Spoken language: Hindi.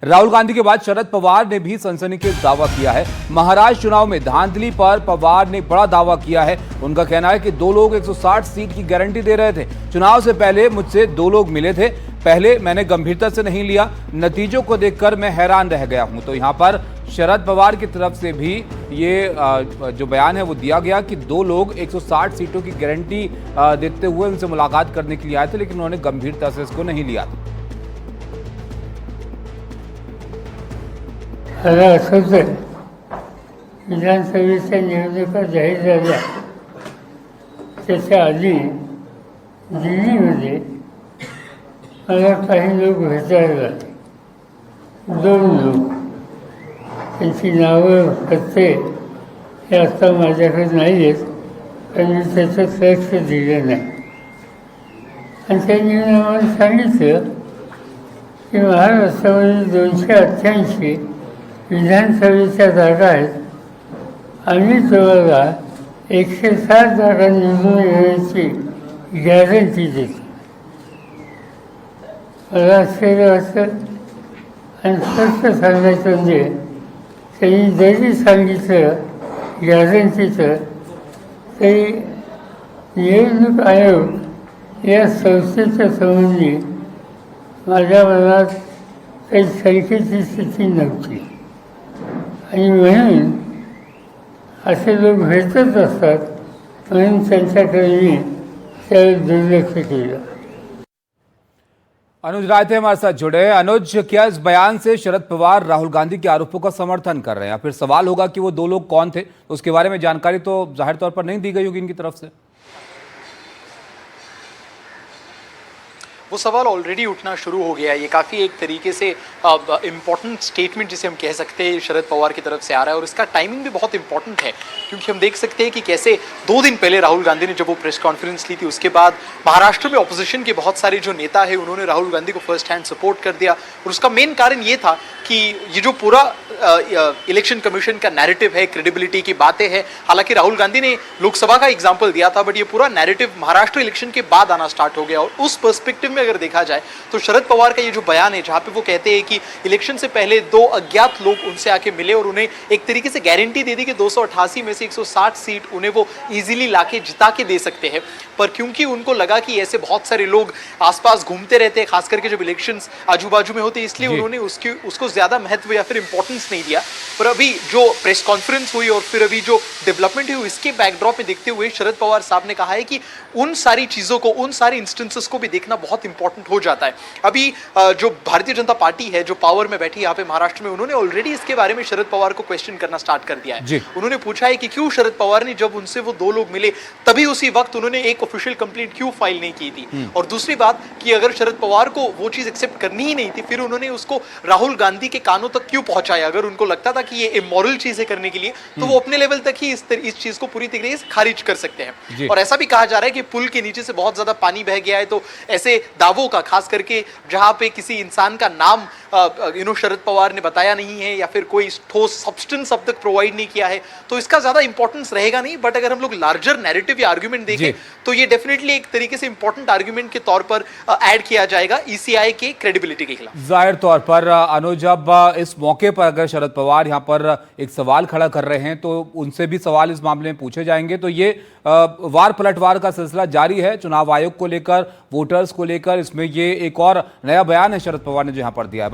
राहुल गांधी के बाद शरद पवार ने भी सनसनीखेज दावा किया है। महाराष्ट्र चुनाव में धांधली पर पवार ने बड़ा दावा किया है। उनका कहना है कि दो लोग 160 सीट की गारंटी दे रहे थे। चुनाव से पहले मुझसे दो लोग मिले थे, पहले मैंने गंभीरता से नहीं लिया, नतीजों को देखकर मैं हैरान रह गया हूं। तो यहां पर शरद पवार की तरफ से भी ये जो बयान है वो दिया गया कि दो लोग 160 सीटों की गारंटी देते हुए उनसे मुलाकात करने के लिए आए थे, लेकिन उन्होंने गंभीरता से इसको नहीं लिया। विधानसभेच्या निवडणुका जाहीर झाल्या त्याच्या आधी दिल्लीमध्ये मला काही लोक भेटायला आले, दोन लोक. त्यांची नावं पत्ते हे आता माझ्याकडे नाही आहेत, पण मी त्याचं लक्ष दिलं नाही. आणि त्यांनी आम्हाला सांगितलं की महाराष्ट्रामध्ये 288 विधानसभेच्या जागा आहेत, आम्ही तुम्हाला 160 जागा निवडून येण्याची गॅरंटी देतो. मला आश्चर्य वाटतं आणि स्पष्ट सांगायचं म्हणजे त्यांनी जरी सांगितलं गॅरंटीचं तरी निवडणूक आयोग या संस्थेच्या संबंधी माझ्या मनात काही शंकेची स्थिती नव्हती. आणि म्हणून असे लोक भेटत असतात, म्हणून त्यांच्याकडे मी त्यावेळी दुर्लक्ष केलं. अनुज राय थे हमारे साथ जुड़े। अनुज, क्या इस बयान से शरद पवार राहुल गांधी के आरोपों का समर्थन कर रहे हैं, या फिर सवाल होगा कि वो दो लोग कौन थे? उसके बारे में जानकारी तो जाहिर तौर पर नहीं दी गई होगी इनकी तरफ से। वो सवाल ऑलरेडी उठना शुरू हो गया है। ये काफ़ी एक तरीके से इम्पॉर्टेंट स्टेटमेंट जिसे हम कह सकते हैं शरद पवार की तरफ से आ रहा है, और इसका टाइमिंग भी बहुत इंपॉर्टेंट है, क्योंकि हम देख सकते हैं कि कैसे 2 दिन पहले राहुल गांधी ने जब वो प्रेस कॉन्फ्रेंस ली थी, उसके बाद महाराष्ट्र में ऑपोजिशन के बहुत सारे जो नेता है उन्होंने राहुल गांधी को फर्स्ट हैंड सपोर्ट कर दिया। और उसका मेन कारण ये था कि ये जो पूरा इलेक्शन कमीशन का नैरेटिव है, क्रेडिबिलिटी की बातें हैं, हालांकि राहुल गांधी ने लोकसभा का एग्जाम्पल दिया था, बट ये पूरा नैरेटिव महाराष्ट्र इलेक्शन के बाद आना स्टार्ट हो गया। और उस पर्सपेक्टिव में अगर देखा जाए तो शरद पवार का ये जो बयान है, जहां पे वो कहते हैं कि इलेक्शन से पहले 2 अज्ञात लोग उनसे आके मिले और उन्हें एक तरीके से गारंटी दे दी कि 288 में से 160 सीट उन्हें वो इजीली लाके जिता के दे सकते हैं। पर क्योंकि उनको लगा कि ऐसे बहुत सारे लोग आसपास घूमते रहते हैं, खास करके जब इलेक्शंस आजू बाजू में होते, इसलिए उन्होंने उसको ज्यादा महत्व या फिर इंपॉर्टेंस नहीं दिया। पर अभी जो प्रेस कॉन्फ्रेंस हुई और फिर अभी जो डेवलपमेंट हुई, इसके बैकड्रॉप में देखते हुए शरद पवार साहब ने कहा है कि उन सारी चीजों को, उन सारे इंस्टेंसेस को भी देखना बहुत इंपॉर्टेंट हो जाता है। अभी जो भारतीय जनता पार्टी है जो पावर में बैठी यहाँ पे महाराष्ट्र में, उन्होंने ऑलरेडी इसके बारे में शरद पवार को क्वेश्चन करना स्टार्ट कर दिया है। उन्होंने पूछा है कि क्यों शरद पवार ने जब उनसे वो 2 लोग मिले तभी उसी वक्त उन्होंने एक ऑफिशियल कंप्लेंट क्यों फाइल नहीं की थी। और दूसरी बात कि अगर शरद पवार को वो चीज एक्सेप्ट करनी ही नहीं थी, फिर उन्होंने उसको राहुल गांधी के कानों तक क्यों पहुंचाया? अगर उनको लगता था कि ये इमोरल चीजें करने के लिए, तो वो अपने लेवल तक ही इस चीज को पूरी तरीके से खारिज कर सकते हैं। और ऐसा भी कहा जा रहा है कि पुल के नीचे से बहुत ज्यादा पानी बह गया है, तो ऐसे दावों का, खास करके जहां पे किसी इंसान का नाम शरद पवार ने बताया नहीं है या फिर कोई ठोस सब्सटेंस अब तक प्रोवाइड नहीं किया है, तो इसका ज्यादा इंपॉर्टेंस रहेगा नहीं। बट अगर हम लोग लार्जर नैरेटिव या आर्गुमेंट देखें तो ये डेफिनेटली एक तरीके से इंपॉर्टेंट आर्गुमेंट के तौर पर ऐड किया जाएगा ईसीआई के क्रेडिबिलिटी के खिलाफ। जाहिर तौर पर अनुज, अब इस मौके पर अगर शरद पवार यहाँ पर एक सवाल खड़ा कर रहे हैं तो उनसे भी सवाल इस मामले में पूछे जाएंगे। तो ये वार पलटवार का सिलसिला जारी है चुनाव आयोग को लेकर, वोटर्स को लेकर। इसमें ये एक और नया बयान है शरद पवार ने जो यहाँ पर दिया है।